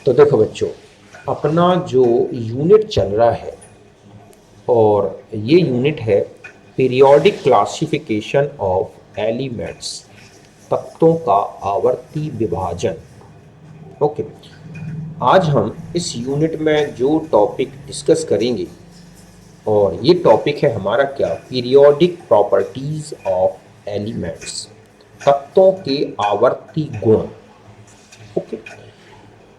तो देखो बच्चों, अपना जो यूनिट चल रहा है और ये यूनिट है पीरियोडिक क्लासिफिकेशन ऑफ एलिमेंट्स, तत्वों का आवर्ती विभाजन। ओके, आज हम इस यूनिट में जो टॉपिक डिस्कस करेंगे और ये टॉपिक है हमारा क्या, पीरियोडिक प्रॉपर्टीज ऑफ एलिमेंट्स, तत्वों के आवर्ती गुण। ओके,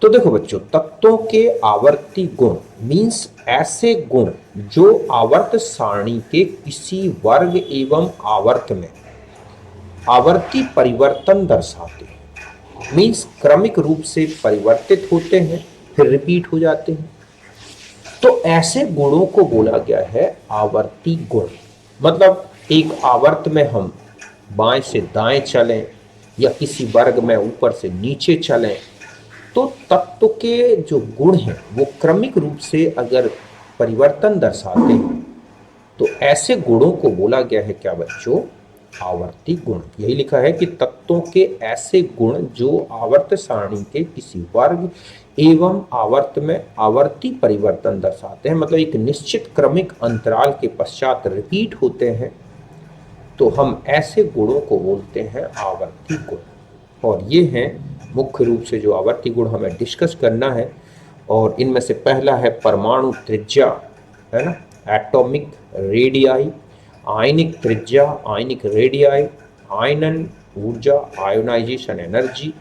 तो देखो बच्चों, तत्वों के आवर्ती गुण मीन्स ऐसे गुण जो आवर्त सारणी के किसी वर्ग एवं आवर्त में आवर्ती परिवर्तन दर्शाते हैं। मीन्स क्रमिक रूप से परिवर्तित होते हैं फिर रिपीट हो जाते हैं। तो ऐसे गुणों को बोला गया है आवर्ती गुण। मतलब एक आवर्त में हम बाएं से दाएं चलें या किसी वर्ग में ऊपर से नीचे चलें, तो तत्व के जो गुण हैं वो क्रमिक रूप से अगर परिवर्तन दर्शाते हैं तो ऐसे गुणों को बोला गया है क्या बच्चों, आवर्ती गुण। यही लिखा है कि तत्वों के ऐसे गुण जो आवर्त सारणी के किसी वर्ग एवं आवर्त में आवर्ती परिवर्तन दर्शाते हैं, मतलब एक निश्चित क्रमिक अंतराल के पश्चात रिपीट होते हैं, तो हम ऐसे गुणों को बोलते हैं आवर्ती गुण। और ये हैं मुख्य रूप से जो आवर्ती गुण हमें डिस्कस करना है। और इनमें से पहला है परमाणु त्रिज्या, है ना, एटॉमिक रेडियाई, आयनिक त्रिज्या, आयनिक रेडियाई, आयनन ऊर्जा, आयोनाइजेशन एनर्जी,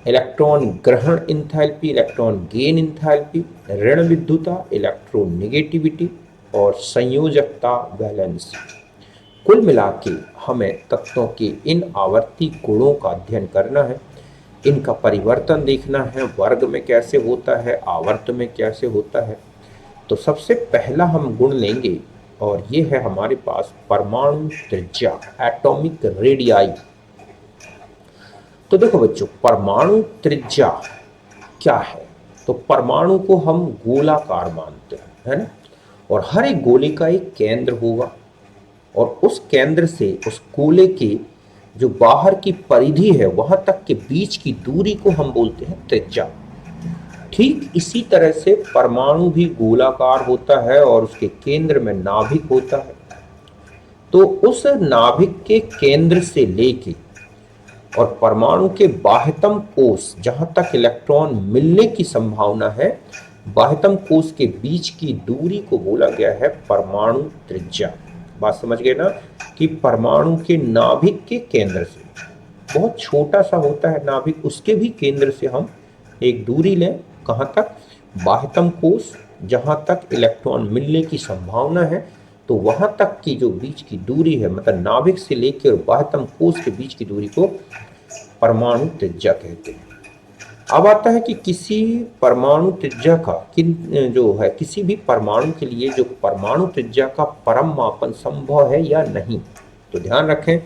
इलेक्ट्रॉन ग्रहण इंथैल्पी, इलेक्ट्रॉन गेन इंथैल्पी, ऋण विद्युता, इलेक्ट्रोनेगेटिविटी और संयोजकता वैलेंस। कुल मिला के हमें तत्वों के इन आवर्ती गुणों का अध्ययन करना है, इनका परिवर्तन देखना है, वर्ग में कैसे होता है, आवर्त में कैसे होता है। तो सबसे पहला हम गुण लेंगे और ये है हमारे पास परमाणु त्रिज्या, एटॉमिक रेडियाई। तो देखो बच्चों, परमाणु त्रिज्या क्या है, तो परमाणु को हम गोलाकार मानते हैं, है ना, और हर एक गोले का एक केंद्र होगा और उस केंद्र से उस गोले के जो बाहर की परिधि है वहां तक के बीच की दूरी को हम बोलते हैं त्रिज्या। ठीक इसी तरह से परमाणु भी गोलाकार होता है और उसके केंद्र में नाभिक होता है। तो उस नाभिक के केंद्र से लेके और परमाणु के बाह्यतम कोश जहां तक इलेक्ट्रॉन मिलने की संभावना है, बाह्यतम कोश के बीच की दूरी को बोला गया है परमाणु त्रिज्या। बात समझ गए ना, कि परमाणु के नाभिक के केंद्र से, बहुत छोटा सा होता है नाभिक, उसके भी केंद्र से हम एक दूरी लें, कहाँ तक, बाह्यतम कोश जहाँ तक इलेक्ट्रॉन मिलने की संभावना है, तो वहाँ तक की जो बीच की दूरी है, मतलब नाभिक से लेकर बाह्यतम कोश के बीच की दूरी को परमाणु त्रिज्या कहते हैं। अब आता है कि किसी परमाणु त्रिज्या का जो है, किसी भी परमाणु के लिए जो परमाणु त्रिज्या का परम मापन संभव है या नहीं। तो ध्यान रखें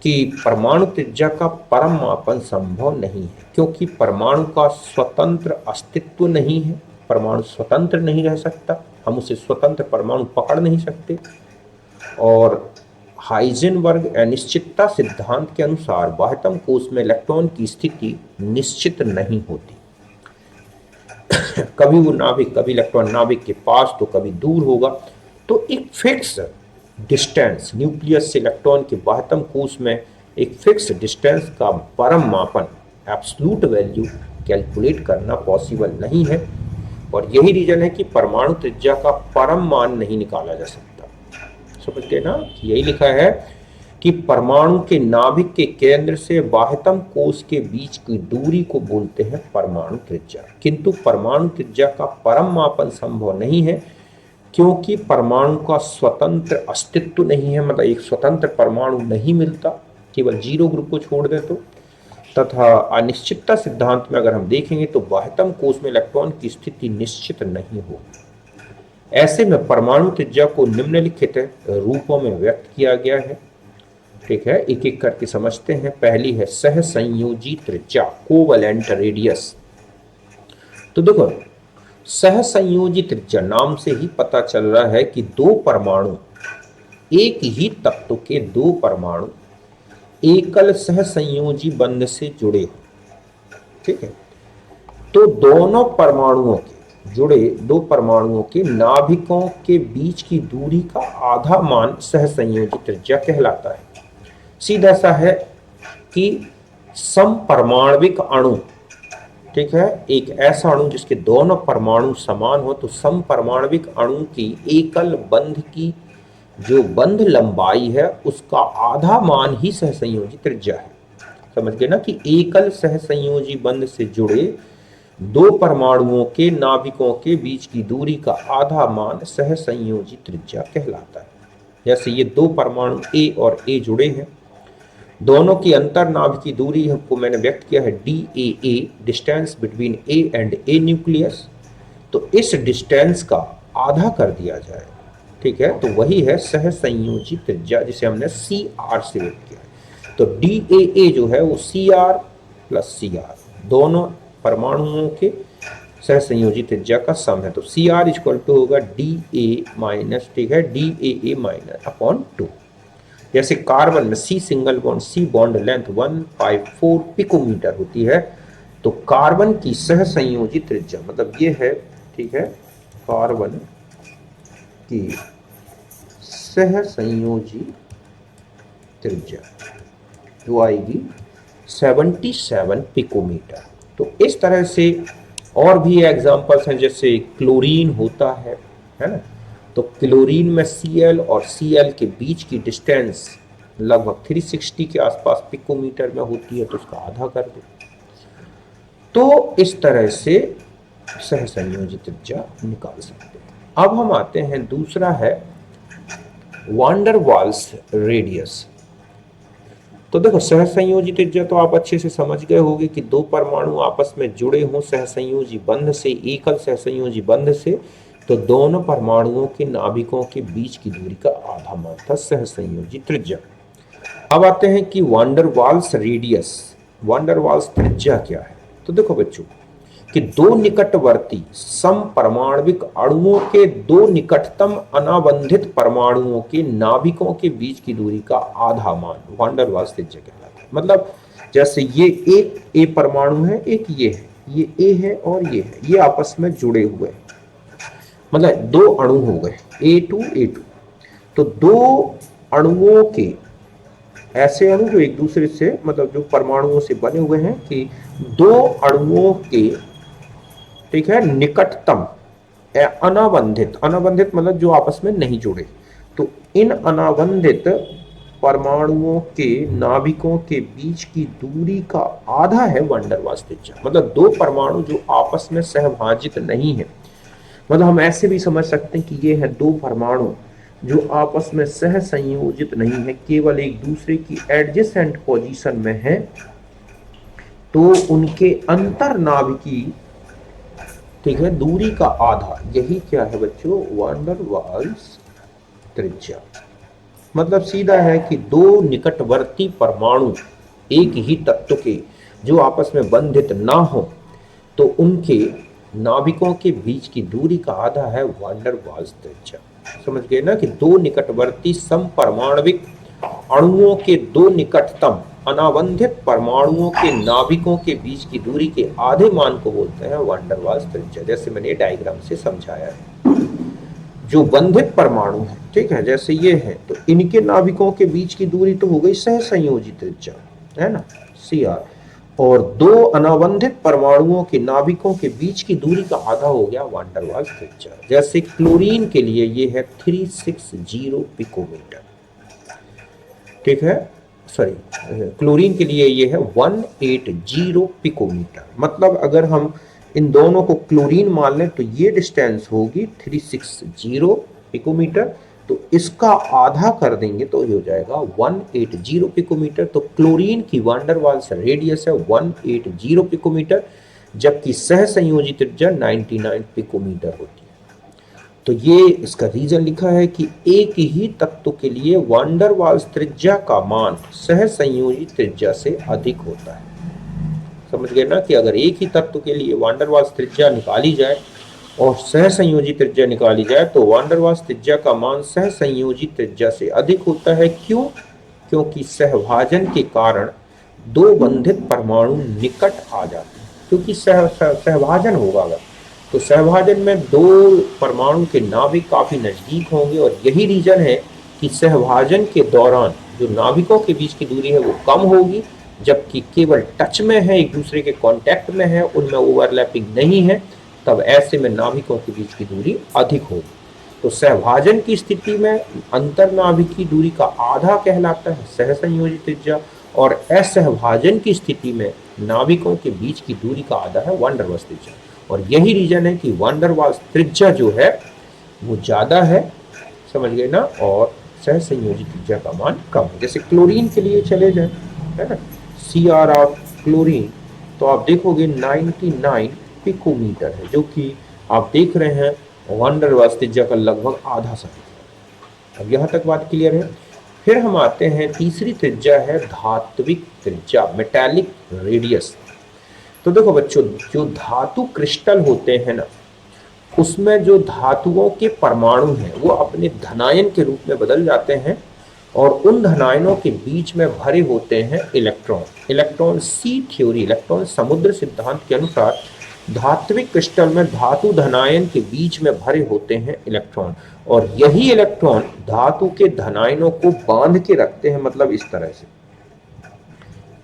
कि परमाणु त्रिज्या का परम मापन संभव नहीं है, क्योंकि परमाणु का स्वतंत्र अस्तित्व नहीं है। परमाणु स्वतंत्र नहीं रह सकता, हम उसे स्वतंत्र परमाणु पकड़ नहीं सकते। और हाइजेनबर्ग अनिश्चितता सिद्धांत के अनुसार बाह्यतम कोश में इलेक्ट्रॉन की स्थिति निश्चित नहीं होती। कभी वो नाभिक, कभी इलेक्ट्रॉन नाभिक के पास तो कभी दूर होगा। तो एक फिक्स डिस्टेंस न्यूक्लियस से इलेक्ट्रॉन के बाह्यतम कोश में एक फिक्स डिस्टेंस का परम मापन, एब्सोल्यूट वैल्यू कैलकुलेट करना पॉसिबल नहीं है। और यही रीजन है कि परमाणु त्रिज्या का परम मान नहीं निकाला जा सकता। समझते ना, यही लिखा है कि परमाणु के नाभिक के केंद्र से बाह्यतम कोश के बीच की दूरी को बोलते हैं परमाणु त्रिज्या। किंतु परमाणु त्रिज्या का परम मापन संभव नहीं है, क्योंकि परमाणु का स्वतंत्र अस्तित्व नहीं है, मतलब एक स्वतंत्र परमाणु नहीं मिलता, केवल जीरो ग्रुप को छोड़ दें तो। तथा अनिश्चितता सिद्धांत में अगर हम देखेंगे तो बाह्यतम कोश में इलेक्ट्रॉन की स्थिति निश्चित नहीं होगी। ऐसे में परमाणु त्रिज्या को निम्नलिखित रूपों में व्यक्त किया गया है। ठीक है, एक एक करके समझते हैं। पहली है सहसंयोजी त्रिज्या, कोवैलेंट रेडियस। तो देखो, सहसंयोजी त्रिज्या नाम से ही पता चल रहा है कि दो परमाणु, एक ही तत्व के दो परमाणु एकल सहसंयोजी बंध से जुड़े हो। ठीक है, तो दोनों परमाणुओं के जुड़े दो परमाणुओं के नाभिकों के बीच की दूरी का आधा मान सहसंयोजी त्रिज्या कहलाता है। सीधा सा है कि समपरमाणविक अणु, ठीक है, एक ऐसा अणु जिसके दोनों परमाणु समान हो, तो समपरमाणविक अणु की एकल बंध की जो बंध लंबाई है उसका आधा मान ही सहसंयोजी त्रिज्या है। समझ गए ना कि एकल सहसंयोजी बंध से जुड़े दो परमाणुओं के नाभिकों के बीच की दूरी का आधा मान सहसंयोजी त्रिज्या कहलाता है। जैसे ये दो परमाणु ए और ए जुड़े हैं, दोनों की अंतर नाभिक की दूरी को मैंने व्यक्त किया है DAA, distance between A and A nucleus. तो इस डिस्टेंस का आधा कर दिया जाए, ठीक है, तो वही है सहसंयोजी त्रिज्या, जिसे हमने CR से व्यक्त किया है। तो DAA जो है वो CR प्लस CR दोनों परमाणुओं के सहसंयोजी त्रिज्या का सम है। तो CR इक्वल टू होगा DA माइनस, ठीक है, DAA माइनस अपॉन 2। जैसे कार्बन में C single bond, C bond length 154 picometer होती है, तो कार्बन की सहसंयोजी त्रिज्या मतलब ये है, ठीक है, कार्बन की सहसंयोजी त्रिज्या जो आएगी 77 पिकोमीटर। तो इस तरह से और भी एग्जांपल्स हैं, जैसे क्लोरीन होता है ना, तो क्लोरीन में Cl और Cl के बीच की डिस्टेंस लगभग 360 के आसपास पिकोमीटर में होती है, तो उसका आधा कर दो। तो इस तरह से सहसंयोजी त्रिज्या निकाल सकते हैं। अब हम आते हैं, दूसरा है वान डेर वाल्स रेडियस। तो देखो सहसंयोजी त्रिज्या तो आप अच्छे से समझ गए होंगे कि दो परमाणु आपस में जुड़े हों सहसंयोजी बंध से, एकल सहसंयोजी बंध से, तो दोनों परमाणुओं के नाभिकों के बीच की दूरी का आधा मान था सहसंयोजी त्रिज्या। अब आते हैं कि van der Waals radius, van der Waals त्रिज्या क्या है। तो देखो बच्चों कि दो निकटवर्ती समपरमाणविक अणुओं के दो निकटतम अनाबंधित परमाणुओं के नाभिकों के बीच की दूरी का आधा मान वान डेर वाल्स त्रिज्या कहलाता है। मतलब जैसे ये एक ए परमाणु है, एक ये है, ये ए है और ये है, ये आपस में जुड़े हुए हैं, मतलब दो अणु हो गए A2 तो दो अणुओं के ऐसे अणु जो एक दूसरे से मतलब जो परमाणुओं से बने हुए हैं कि दो अणुओं के, ठीक है, निकटतम अनाबंधित, अनाबंधित मतलब जो आपस में नहीं जुड़े, तो इन अनाबंधित परमाणुओं के नाभिकों के बीच की दूरी का आधा है वान डेर वाल्स त्रिज्या। मतलब दो परमाणु जो आपस में सहभाजित नहीं है, मतलब हम ऐसे भी समझ सकते हैं कि ये है दो परमाणु जो आपस में सहसंयोजित नहीं है, केवल एक दूसरे की एडजेसेंट पोजीशन में है, तो उनके अंतर नाभिकी, ठीक है, दूरी का आधा, यही क्या है बच्चों, वान डेर वाल्स त्रिज्या। मतलब सीधा है कि दो निकटवर्ती परमाणु एक ही तत्व के जो आपस में बंधित ना हो, तो उनके नाभिकों के बीच की दूरी का आधा है वान डेर वाल्स त्रिज्या। समझ गए ना कि दो निकटवर्ती समपरमाणविक अणुओं के दो निकटतम अनाबंधित परमाणुओं के नाभिकों के बीच की दूरी के आधे मान को बोलते हैं वान डेर वाल्स त्रिज्या। जैसे मैंने डायग्राम से समझाया है, जो बंधित परमाणु है, ठीक है, जैसे ये है, तो इनके नाभिकों के बीच की दूरी तो हो गई सहसंयोजी त्रिज्या, है ना, CR, और दो अनाबंधित परमाणुओं के नाभिकों के बीच की दूरी का आधा हो गया वान डेर वाल्स त्रिज्या। जैसे क्लोरीन के लिए ये है 360 पिकोमीटर, ठीक है, सॉरी, क्लोरीन के लिए ये है 180 पिकोमीटर। मतलब अगर हम इन दोनों को क्लोरीन मान लें तो ये डिस्टेंस होगी 360 पिकोमीटर, तो इसका आधा कर देंगे तो ये हो जाएगा 180 पिकोमीटर। तो क्लोरीन की वान डेर वाल्स रेडियस है 180 पिकोमीटर, जबकि सहसंयोजी त्रिज्या 99 पिकोमीटर होती है। तो ये इसका रीजन लिखा है कि एक ही तत्व के लिए वान डेर वाल्स त्रिज्या का मान सहसंयोजी त्रिज्या से अधिक होता है। समझ गए ना कि अगर एक ही तत्व के लिए वान डेर वाल्स त्रिज्या निकाली जाए और सहसंयोजी त्रिज्या निकाली जाए तो वान डेर वाल्स त्रिज्या का मान सहसंयोजी त्रिज्या से अधिक होता है। क्यों? क्योंकि सहभाजन के कारण दो बंधित परमाणु निकट आ जाते हैं। क्योंकि सहभाजन होगा अगर, तो सहभाजन में दो परमाणु के नाभिक काफी नजदीक होंगे, और यही रीजन है कि सहभाजन के दौरान जो नाभिकों के बीच की दूरी है वो कम होगी, जबकि केवल टच में है, एक दूसरे के कांटेक्ट में है, उनमें ओवरलैपिंग नहीं है, तब ऐसे में नाभिकों के बीच की दूरी अधिक होगी। तो सहभाजन की स्थिति में अंतर नाभिकीय दूरी का आधा कहलाता है सहसंयोजी त्रिज्या, और असहभाजन की स्थिति में नाभिकों के बीच की दूरी का आधा है वान डर वाल्स त्रिज्या। और यही रीजन है कि वान डर वाल्स त्रिज्या जो है वो ज्यादा है, समझ गए ना, और सहसंयोजी त्रिज्या का मान कम है। जैसे क्लोरीन के लिए चले जाए, है ना, CR ऑफ क्लोरीन, तो आप देखोगे 99 पिकोमीटर है, जो कि आप देख रहे हैं वान डर वाल्स त्रिज्या का लगभग आधा समय। अब यहाँ तक बात क्लियर है। फिर हम आते हैं, तीसरी त्रिज्या है धात्विक त्रिज्या, मेटालिक रेडियस। तो देखो बच्चों, जो धातु क्रिस्टल होते हैं ना, उसमें जो धातुओं के परमाणु हैं वो अपने धनायन के रूप में बदल जाते हैं, और उन धनायनों के बीच में भरे होते हैं इलेक्ट्रॉन। इलेक्ट्रॉन सी थ्योरी, इलेक्ट्रॉन समुद्र सिद्धांत के अनुसार धात्विक क्रिस्टल में धातु धनायन के बीच में भरे होते हैं इलेक्ट्रॉन, और यही इलेक्ट्रॉन धातु के धनायनों को बांध के रखते हैं, मतलब इस तरह से।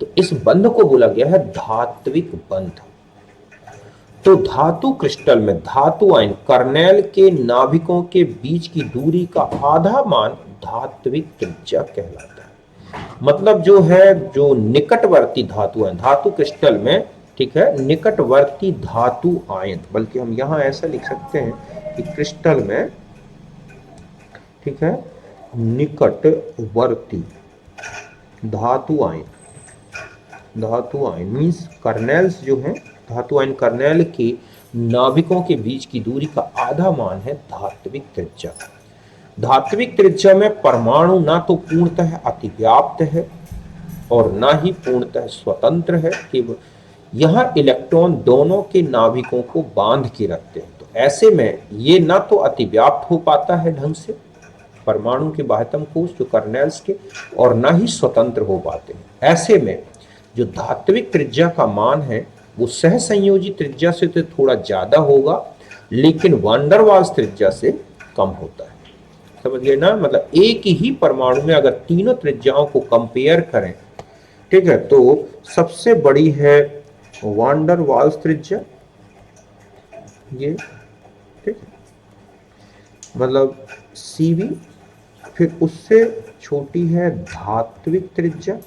तो इस बंध को बोला गया है धात्विक बंध। तो धातु क्रिस्टल में धातु आयन कर्नेल के नाभिकों के बीच की दूरी का आधा मान धात्विक त्रिज्या कहलाता है। मतलब जो है, जो निकटवर्ती धातु है धातु क्रिस्टल में, ठीक है, निकटवर्ती धातु आयन, बल्कि हम यहां ऐसा लिख सकते हैं कि क्रिस्टल में, ठीक है, निकटवर्ती धातु आयन, धातु आयन मीन्स कर्नेल्स जो है, धातु आयन कर्नेल के नाभिकों के बीच की दूरी का आधा मान है धात्विक त्रिज्या। धात्विक त्रिज्या में परमाणु ना तो पूर्णतः अतिव्याप्त है और ना ही पूर्णतः स्वतंत्र है, केवल यहां इलेक्ट्रॉन दोनों के नाभिकों को बांध के रखते हैं। तो ऐसे में ये ना तो अतिव्याप्त हो पाता है ढंग से, परमाणु के बाह्यतम कोश जो कर्नेल्स के, और ना ही स्वतंत्र हो पाते हैं। ऐसे में जो धात्विक त्रिज्या का मान है वो सहसंयोजी त्रिज्या से तो थोड़ा ज्यादा होगा, लेकिन वान डर वाल्स त्रिज्या से कम होता है। समझ गए ना, मतलब एक ही परमाणु में अगर तीनों त्रिज्याओं को कंपेयर करें, ठीक है, तो सबसे बड़ी है वान डर वाल्स त्रिज्या, ये, ठीक है, मतलब CV, फिर उससे छोटी है धात्विक त्रिज्या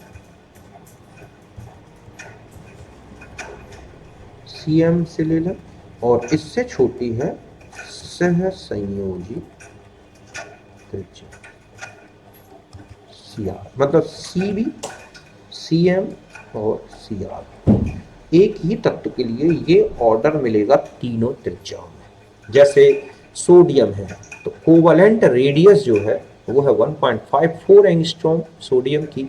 CM से ले लें, और इससे छोटी है सहसंयोजी त्रिज्या CR। मतलब CV, CM और CR, एक ही तत्व के लिए ये ऑर्डर मिलेगा तीनों त्रिज्याओं में। जैसे सोडियम है, तो कोवलेंट रेडियस जो है वो है 1.54 एंगस्ट्रॉम सोडियम की,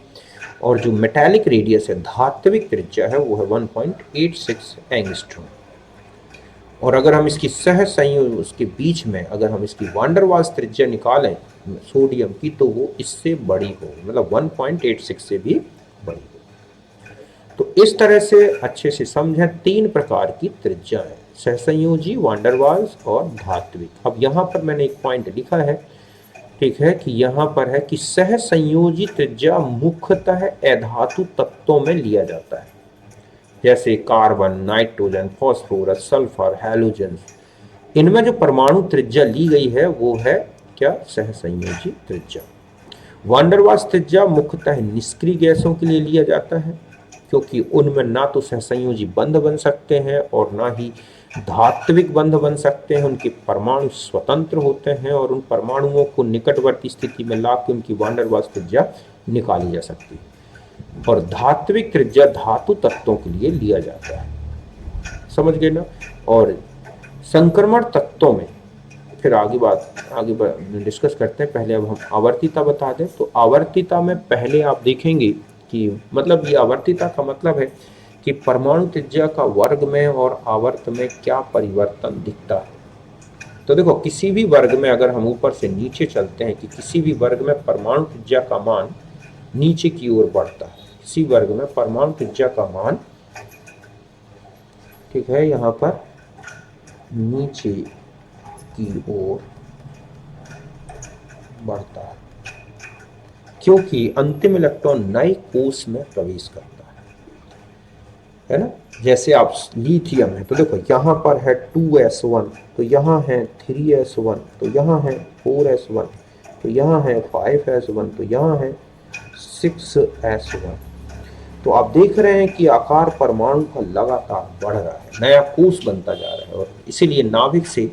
और जो मेटालिक रेडियस है, धात्विक त्रिज्या है, वो है 1.86 एंगस्ट्रॉम। और अगर हम इसकी सहसंयोग, उसके बीच में अगर हम इसकी वान डर वाल्स त्रिज्या निकालें सोडियम की, तो वो इससे बड़ी हो, मतलब 1.86 से भी बड़ी हो। तो इस तरह से अच्छे से समझें, तीन प्रकार की त्रिज्या है, सहसंयोजी, वान डर वाल्स और धात्विक। अब यहाँ पर मैंने एक पॉइंट लिखा है, ठीक है, कि यहाँ पर है कि सहसंयोजी त्रिज्या मुख्यतः अधातु तत्वों में लिया जाता है, जैसे carbon, nitrogen, phosphorus, sulphur, halogen. इनमें जो परमाणु त्रिज्या ली गई है वो है क्या, सहसंयोजी त्रिज्या। वान डर वाल्स त्रिज्या मुख्यतः निष्क्रिय गैसों के लिए लिया जाता है, क्योंकि उनमें ना तो सहसंयोजी बंध बन सकते हैं और ना ही धात्विक बंध बन सकते हैं। उनके परमाणु स्वतंत्र होते हैं, और उन परमाणुओं को निकटवर्ती स्थिति में लाकर उनकी वान डर वाल्स त्रिज्या निकाली जा सकती है। और धात्विक त्रिज्या धातु तत्वों के लिए लिया जाता है, समझ गए ना। और संक्रमण तत्वों में फिर आगे डिस्कस करते हैं। पहले अब हम आवर्तिता बता दें। तो आवर्तिता में पहले आप देखेंगे कि मतलब ये आवर्तिता का मतलब है कि परमाणु त्रिज्या का वर्ग में और आवर्त में क्या परिवर्तन दिखता है। तो देखो, किसी भी वर्ग में अगर हम ऊपर से नीचे चलते हैं कि किसी भी वर्ग में परमाणु त्रिज्या का मान नीचे की ओर बढ़ता है, किसी वर्ग में परमाणु त्रिज्या का मान, ठीक है, यहाँ पर नीचे की ओर बढ़ता है, क्योंकि अंतिम इलेक्ट्रॉन नए कोष में प्रवेश करता है ना। जैसे आप लिथियम है तो देखो यहाँ पर है 2s1, तो यहाँ है 3s1, तो यहाँ है 4s1, तो यहाँ है 5s1, तो यहाँ है 6s1। तो आप देख रहे हैं कि आकार परमाणु का लगातार बढ़ रहा है, नया कोष बनता जा रहा है, और इसीलिए नाभिक से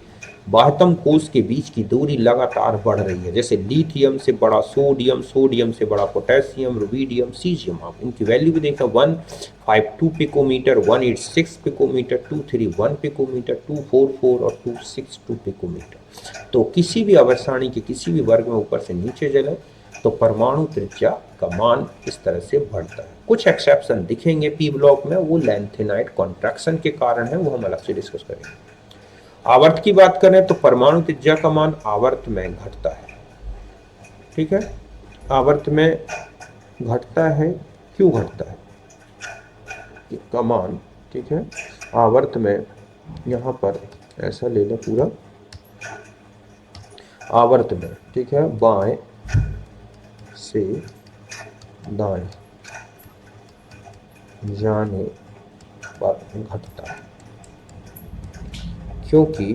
बाह्यतम कोष के बीच की दूरी लगातार बढ़ रही है। जैसे लिथियम से बड़ा सोडियम, सोडियम से बड़ा पोटेशियम, रुबिडियम, सीजियम, आप इनकी वैल्यू भी देखा 152 पिकोमीटर, 186 पिकोमीटर, 231 पिकोमीटर, 244 और 262 पिकोमीटर। तो किसी भी आवर्त के किसी भी वर्ग में ऊपर से नीचे चले तो परमाणु त्रिज्या का मान इस तरह से बढ़ता है। कुछ एक्सेप्शन दिखेंगे पी ब्लॉक में, वो लैंथेनाइट कॉन्ट्रैक्शन के कारण है, वो हम अलग से डिस्कस करेंगे। आवर्त की बात करें तो परमाणु त्रिज्या का मान आवर्त में घटता है, ठीक है, आवर्त में घटता है। क्यों घटता है का मान, ठीक है, आवर्त में, यहाँ पर ऐसा ले लें पूरा, आवर्त में, ठीक है, बाएं से दाएं जाने पर घटता है, क्योंकि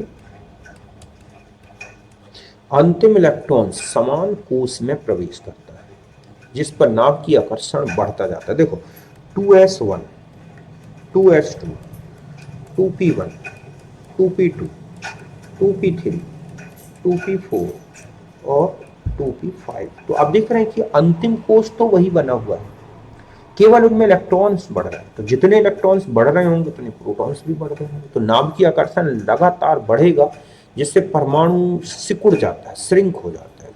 अंतिम इलेक्ट्रॉन समान कोष में प्रवेश करता है, जिस पर नाभ की आकर्षण बढ़ता जाता है। देखो 2s1, 2s2, 2p1, 2p2, 2p3, 2p4 और 2p5। तो आप देख रहे हैं कि अंतिम कोष तो वही बना हुआ है, केवल उनमें इलेक्ट्रॉन्स बढ़ रहे हैं। तो जितने इलेक्ट्रॉन्स बढ़ रहे होंगे उतने प्रोटॉन्स भी बढ़ रहे होंगे, तो नाभ की आकर्षण लगातार बढ़ेगा, जिससे परमाणु सिकुड़ जाता है, श्रिंक हो जाता है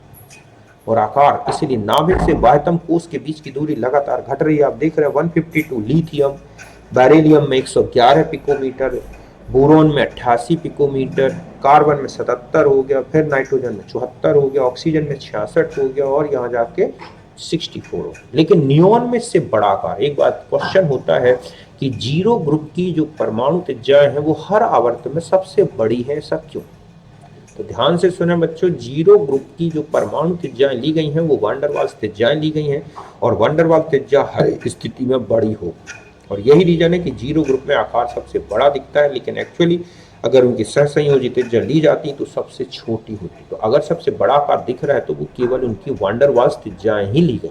और आकार, इसीलिए नाभिक से बाह्यतम कोष के बीच की दूरी लगातार घट रही है। आप देख रहे हैं 152 लिथियम, बेरिलियम में 111 पिकोमीटर, बोरोन में 88 पिकोमीटर, कार्बन में 77 हो गया, फिर नाइट्रोजन में 74 हो गया, ऑक्सीजन में 66 हो गया और यहाँ जाके 64 हो। लेकिन नियोन में इससे बड़ा आकार, एक बात क्वेश्चन होता है कि जीरो ग्रुप की जो परमाणु त्रिज्या है वो हर आवर्त में सबसे बड़ी है, ऐसा क्यों? तो ध्यान से सुने बच्चों, जीरो ग्रुप की जो परमाणु त्रिज्याएं ली गई हैं वो वैन डर वाल्स त्रिज्याएं ली गई हैं, और वैन डर वाल्स त्रिज्या हर एक स्थिति में बड़ी हो, और यही रीजन है कि जीरो ग्रुप में आकार सबसे बड़ा दिखता है, लेकिन एक्चुअली अगर उनकी सहसंयोजी त्रिज्या ली जाती तो सबसे छोटी होती। तो अगर सबसे बड़ा आकार दिख रहा है तो वो केवल उनकी वैन डर वाल्स त्रिज्याएं ही ली गई।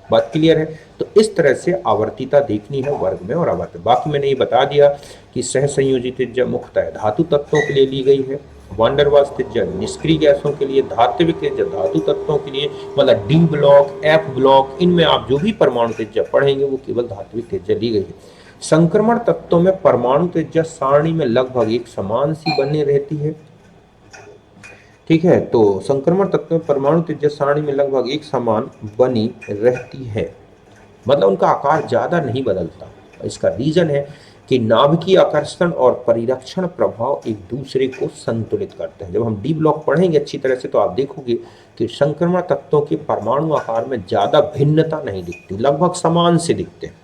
बात क्लियर है? तो इस तरह से आवर्तीता देखनी है वर्ग में और आवर्त। बाकी मैंने ये बता दिया कि सहसंयोजी त्रिज्या मुख्यतः धातु तत्वों के लिए ली गई है, वैन डर वाल्स त्रिज्या निष्क्रिय गैसों के लिए, धात्विक त्रिज्या धातु तत्वों के लिए, मतलब डी ब्लॉक, एफ ब्लॉक, इनमें आप जो भी परमाणु त्रिज्या पढ़ेंगे वो केवल धात्विक त्रिज्या ली गई है। संक्रमण तत्वों में परमाणु त्रिज्या सारणी में लगभग एक समान सी बनी रहती है, ठीक है। तो संक्रमण तत्व में परमाणु त्रिज्या सारणी में लगभग एक समान बनी रहती है, मतलब उनका आकार ज्यादा नहीं बदलता। इसका रीजन है कि नाभिकीय आकर्षण और परिरक्षण प्रभाव एक दूसरे को संतुलित करते हैं। जब हम डी ब्लॉक पढ़ेंगे अच्छी तरह से तो आप देखोगे कि संक्रमण तत्वों के परमाणु आकार में ज्यादा भिन्नता नहीं दिखती, लगभग समान से दिखते हैं।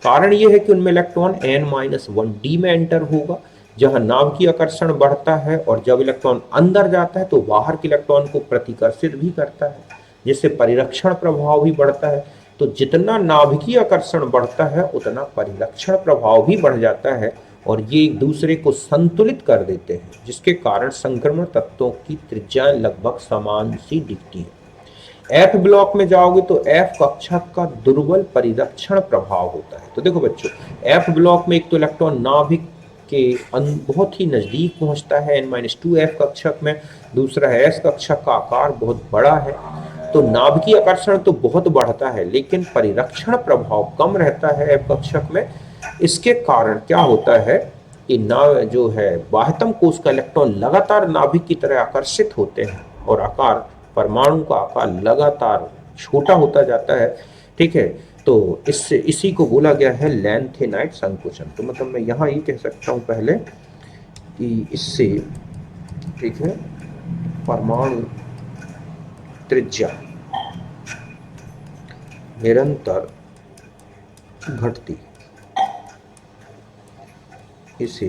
कारण यह है कि उनमें इलेक्ट्रॉन n-1d में एंटर होगा, जहां नाभिकीय आकर्षण बढ़ता है, और जब इलेक्ट्रॉन अंदर जाता है तो बाहर के इलेक्ट्रॉन को प्रतिकर्षित भी करता है, जिससे परिरक्षण प्रभाव भी बढ़ता है। तो जितना नाभिकीय आकर्षण बढ़ता है उतना परिरक्षण प्रभाव भी बढ़ जाता है, और ये एक दूसरे को संतुलित कर देते हैं, जिसके कारण संक्रमण तत्वों की त्रिज्याएं लगभग समान सी दिखती है। एफ ब्लॉक में जाओगे तो एफ कक्षक का दुर्बल परिरक्षण प्रभाव होता है। तो देखो बच्चों, एफ ब्लॉक में एक तो इलेक्ट्रॉन नाभिक के बहुत ही नजदीक पहुंचता है n-2 एफ कक्षक में, दूसरा है एस कक्षक का आकार बहुत बड़ा है। तो नाभिकीय आकर्षण तो बहुत बढ़ता है लेकिन परिरक्षण प्रभाव कम रहता है एफ कक्षक में। इसके कारण क्या होता है कि नाभ जो है बाह्यतम कोष का इलेक्ट्रॉन लगातार नाभिक की तरह आकर्षित होते हैं, और आकार, परमाणु का आकार लगातार छोटा होता जाता है, ठीक है। तो इससे, इसी को बोला गया है लैंथेनाइट संकुचन। तो मतलब मैं यहाँ ये कह सकता हूँ पहले कि इससे, ठीक है, परमाणु त्रिज्या निरंतर घटती, इसे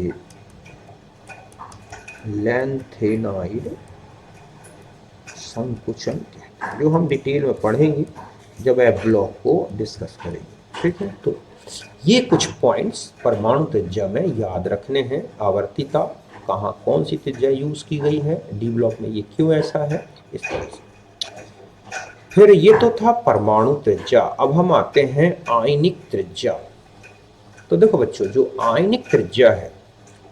लैंथेनाइड संकुचन कहते हैं, जो हम डिटेल में पढ़ेंगे जब एफ ब्लॉक को डिस्कस करेंगे। ठीक है, तो ये कुछ पॉइंट्स परमाणु त्रिज्या में याद रखने हैं। आवर्तिता, कहाँ कौन सी त्रिज्या यूज की गई है, डी ब्लॉक में ये क्यों ऐसा है, इस तरह से। फिर ये तो था परमाणु त्रिज्या। अब हम आते हैं आयनिक त्रिज्या। तो देखो बच्चों, जो आयनिक त्रिज्या है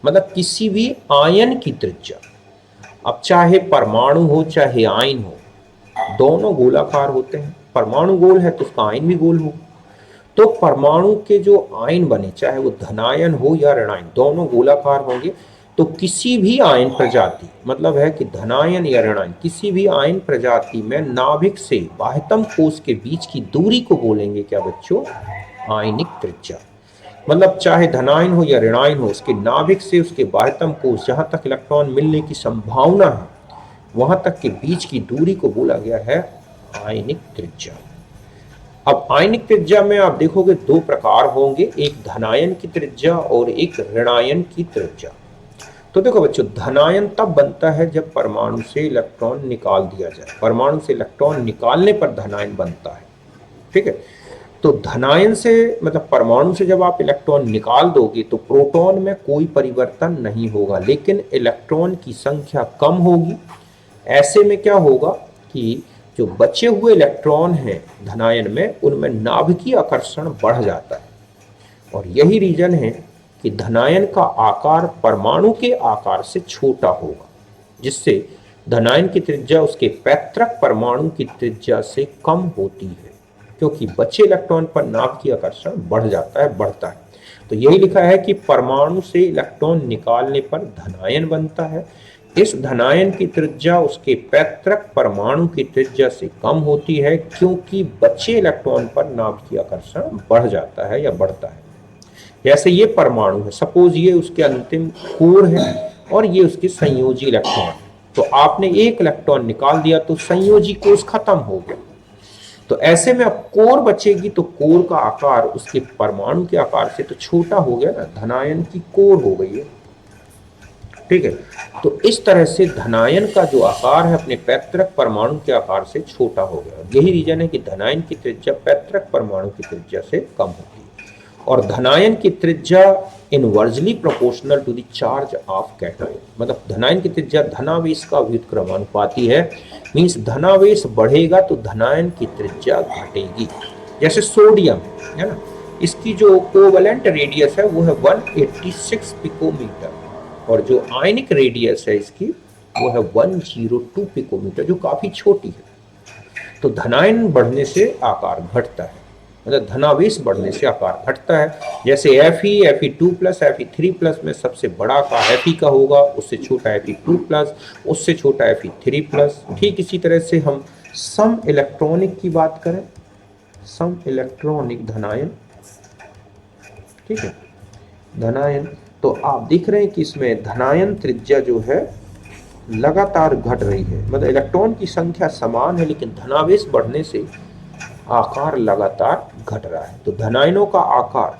मतलब किसी भी आयन की त्रिज्या, अब चाहे परमाणु हो चाहे आयन हो, दोनों गोलाकार होते हैं। परमाणु गोल है तो उसका आयन भी गोल हो। तो परमाणु के जो आयन बने, चाहे वो धनायन हो या ऋणायन, दोनों गोलाकार होंगे। तो किसी भी आयन प्रजाति, मतलब है कि धनायन या ऋणायन, किसी भी आयन प्रजाति में नाभिक से बाह्यतम कोश के बीच की दूरी को बोलेंगे क्या बच्चों, आयनिक त्रिज्या। मतलब चाहे धनायन हो या ऋणायन हो, उसके नाभिक से उसके बाह्यतम कोश, जहां तक इलेक्ट्रॉन मिलने की संभावना है वहां तक के बीच की दूरी को बोला गया है आयनिक त्रिज्या। अब आयनिक त्रिज्या में आप देखोगे दो प्रकार होंगे, एक धनायन की त्रिज्या और एक ऋणायन की त्रिज्या। तो देखो बच्चों, धनायन तब बनता है जब परमाणु से इलेक्ट्रॉन निकाल दिया जाए। परमाणु से इलेक्ट्रॉन निकालने पर धनायन बनता है। ठीक है, तो धनायन से मतलब परमाणु से जब आप इलेक्ट्रॉन निकाल दोगे तो प्रोटॉन में कोई परिवर्तन नहीं होगा, लेकिन इलेक्ट्रॉन की संख्या कम होगी। ऐसे में क्या होगा कि जो बचे हुए इलेक्ट्रॉन हैं धनायन में, उनमें नाभिकीय आकर्षण बढ़ जाता है। और यही रीजन है कि धनायन का आकार परमाणु के आकार से छोटा होगा, जिससे धनायन की त्रिज्या उसके पैतृक परमाणु की त्रिज्या से कम होती है, क्योंकि बचे इलेक्ट्रॉन पर नाभिकीय आकर्षण बढ़ जाता है, बढ़ता है। तो यही लिखा है कि परमाणु से इलेक्ट्रॉन निकालने पर धनायन बनता है। इस धनायन की त्रिज्या उसके पैतृक परमाणु की त्रिज्या से कम होती है, क्योंकि बचे इलेक्ट्रॉन पर नाभिकीय आकर्षण बढ़ जाता है या बढ़ता है। जैसे ये परमाणु है, सपोज ये उसके अंतिम कोर है और ये उसके संयोजी इलेक्ट्रॉन, तो आपने एक इलेक्ट्रॉन निकाल दिया तो संयोजी कोष खत्म हो गया। तो ऐसे में अब कोर बचेगी, तो कोर का आकार उसके परमाणु के आकार से तो छोटा हो गया ना, धनायन की कोर हो गई है। ठीक है, तो इस तरह से धनायन का जो आकार है अपने पैतृक परमाणु के आकार से छोटा हो गया। यही रीजन है कि धनायन की त्रिज्या पैतृक परमाणु की त्रिज्या से कम होती है। और धनायन की त्रिज्या inversely proportional to the charge of cation, मतलब धनायन की त्रिज्या धनावेश का व्युत्क्रमानुपाती है। मींस धनावेश बढ़ेगा तो धनायन की त्रिज्या घटेगी। जैसे सोडियम है ना, इसकी जो कोवलेंट रेडियस है वो है 186 पिकोमीटर, और जो आयनिक रेडियस है इसकी वो है 102 पिकोमीटर, जो काफी छोटी है। तो धनायन बढ़ने से आकार घटता है, मतलब धनावेश बढ़ने से आकार घटता है। जैसे Fe, Fe2+, Fe3+ में सबसे बड़ा का Fe का होगा, उससे छोटा Fe2+, उससे छोटा Fe3+। ठीक इसी तरह से हम सम इलेक्ट्रॉनिक की बात करें, सम इलेक्ट्रॉनिक धनायन, ठीक है, धनायन, तो आप देख रहे हैं कि इसमें धनायन त्रिज्या जो है लगातार घट रही है। मतलब इलेक्ट्रॉन की संख्या समान है, लेकिन धनावेश बढ़ने से आकार लगातार घट रहा है। तो धनायनों का आकार,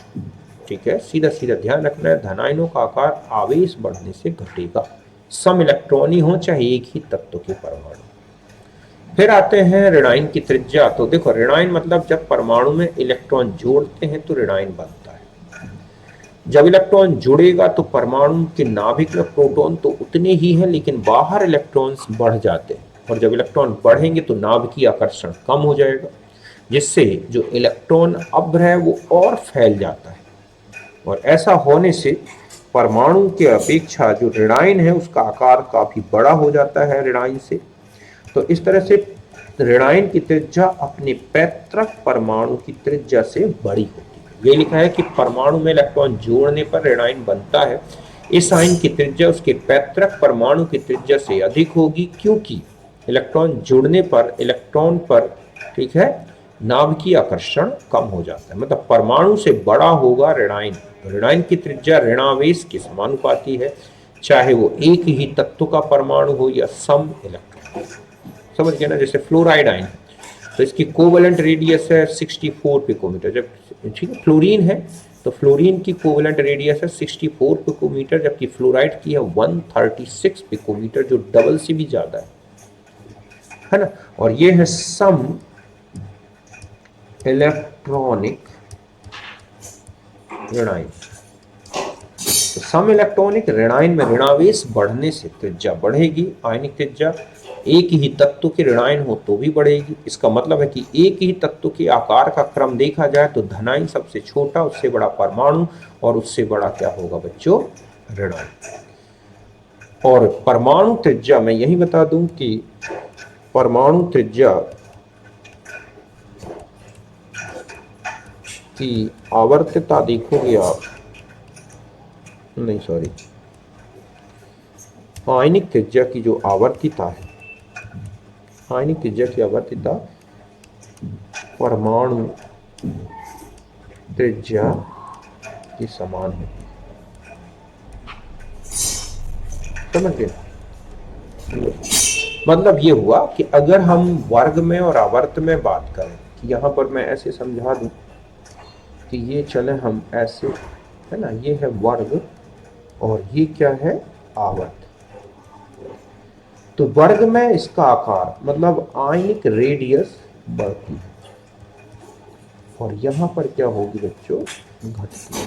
ठीक है, सीधा सीधा ध्यान रखना है, धनायनों का आकार आवेश बढ़ने से घटेगा, सम इलेक्ट्रॉनी हो चाहे एक ही तत्व के परमाणु। फिर आते हैं ऋणायन की त्रिज्या। तो देखो, ऋणायन मतलब जब परमाणु में इलेक्ट्रॉन जोड़ते हैं तो ऋणायन बनता है। जब इलेक्ट्रॉन जुड़ेगा तो परमाणु के नाभिक में प्रोटॉन तो उतने ही हैं, लेकिन बाहर इलेक्ट्रॉन्स बढ़ जाते हैं, और जब इलेक्ट्रॉन बढ़ेंगे तो नाभिकीय आकर्षण कम हो जाएगा, जिससे जो इलेक्ट्रॉन अभ्र है वो और फैल जाता है। और ऐसा होने से परमाणु के अपेक्षा जो ऋणायन है उसका आकार काफी बड़ा हो जाता है ऋणायन से। तो इस तरह से ऋणायन की त्रिज्या अपने पैतृक परमाणु की त्रिज्या से बड़ी होती है। ये लिखा है कि परमाणु में इलेक्ट्रॉन जोड़ने पर ऋणायन बनता है। इस आयन की त्रिज्या उसके पैतृक परमाणु की त्रिज्या से अधिक होगी, क्योंकि इलेक्ट्रॉन जुड़ने पर इलेक्ट्रॉन पर, ठीक है, नाभिकीय आकर्षण कम हो जाता है। मतलब परमाणु से बड़ा होगा ऋणायन। तो ऋणायन की त्रिज्या ऋणावेश के समानुपाती है, चाहे वो एक ही तत्व का परमाणु हो या सम इलेक्ट्रॉन। समझ गए ना, जैसे फ्लोराइड आयन, तो इसकी कोवलेंट रेडियस है 64 पिकोमीटर, जब ठीक है फ्लोरीन है तो फ्लोरीन की कोवेलेंट रेडियस है 64 पिकोमीटर, जबकि फ्लोराइड की है 136 पिकोमीटर, जो डबल से भी ज्यादा है ना। और ये है सम इलेक्ट्रॉनिक ऋणायन। तो सम इलेक्ट्रॉनिक ऋणायन में ऋणावेश बढ़ने से त्रिज्या बढ़ेगी। आयनिक त्रिज्या एक ही तत्व के ऋणायन हो तो भी बढ़ेगी। इसका मतलब है कि एक ही तत्व के आकार का क्रम देखा जाए तो धनायन सबसे छोटा, उससे बड़ा परमाणु, और उससे बड़ा क्या होगा बच्चों, ऋणायन। और परमाणु त्रिज्या मैं यही बता दूं कि परमाणु त्रिज्या की आवर्तता देखोगे आप, नहीं सॉरी, आयनिक त्रिज्या की जो आवर्तिता है, आयनिक त्रिज्या की आवर्तिता परमाणु त्रिज्या के समान है। समझ गए? मतलब ये हुआ कि अगर हम वर्ग में और आवर्त में बात करें, कि यहां पर मैं ऐसे समझा दूं कि ये चले हम ऐसे, है ना, ये है वर्ग और ये क्या है, आवर्त। तो वर्ग में इसका आकार मतलब आयनिक रेडियस बढ़ती है, और यहां पर क्या होगी बच्चों, घटती है।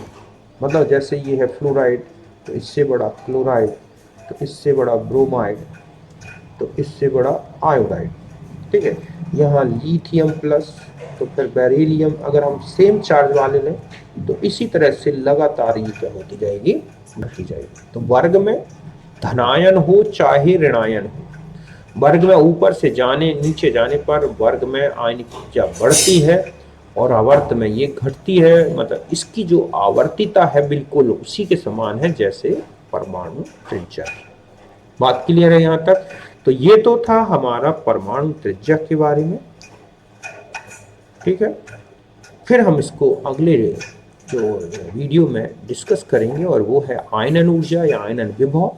मतलब जैसे ये है फ्लोराइड, तो इससे बड़ा क्लोराइड, तो इससे बड़ा ब्रोमाइड, तो इससे बड़ा आयोडाइड। ठीक है, यहाँ लिथियम प्लस, तो फिर बेरिलियम, अगर हम सेम चार्ज वाले लें तो इसी तरह से लगातार ये क्या होती जाएगी, बढ़ती जाएगी। तो वर्ग में धनायन हो चाहे ऋणायन हो, वर्ग में ऊपर से जाने नीचे जाने पर वर्ग में आयनिक ऊर्जा बढ़ती है और आवर्त में ये घटती है। मतलब इसकी जो आवर्तिता है बिल्कुल उसी के समान है जैसे परमाणु त्रिज्या। बात क्लियर है यहां तक? तो ये तो था हमारा परमाणु त्रिज्या के बारे में। ठीक है, फिर हम इसको अगले जो वीडियो में डिस्कस करेंगे, और वो है आयनन ऊर्जा या आयनन विभव,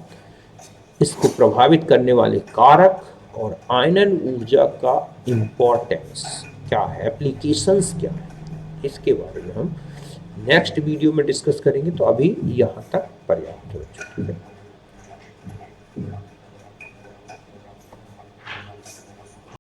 इसको प्रभावित करने वाले कारक, और आयनन ऊर्जा का इम्पोर्टेंस क्या है, एप्लीकेशंस क्या है, इसके बारे में हम नेक्स्ट वीडियो में डिस्कस करेंगे। तो अभी यहाँ तक पर्याप्त हो। ठीक है।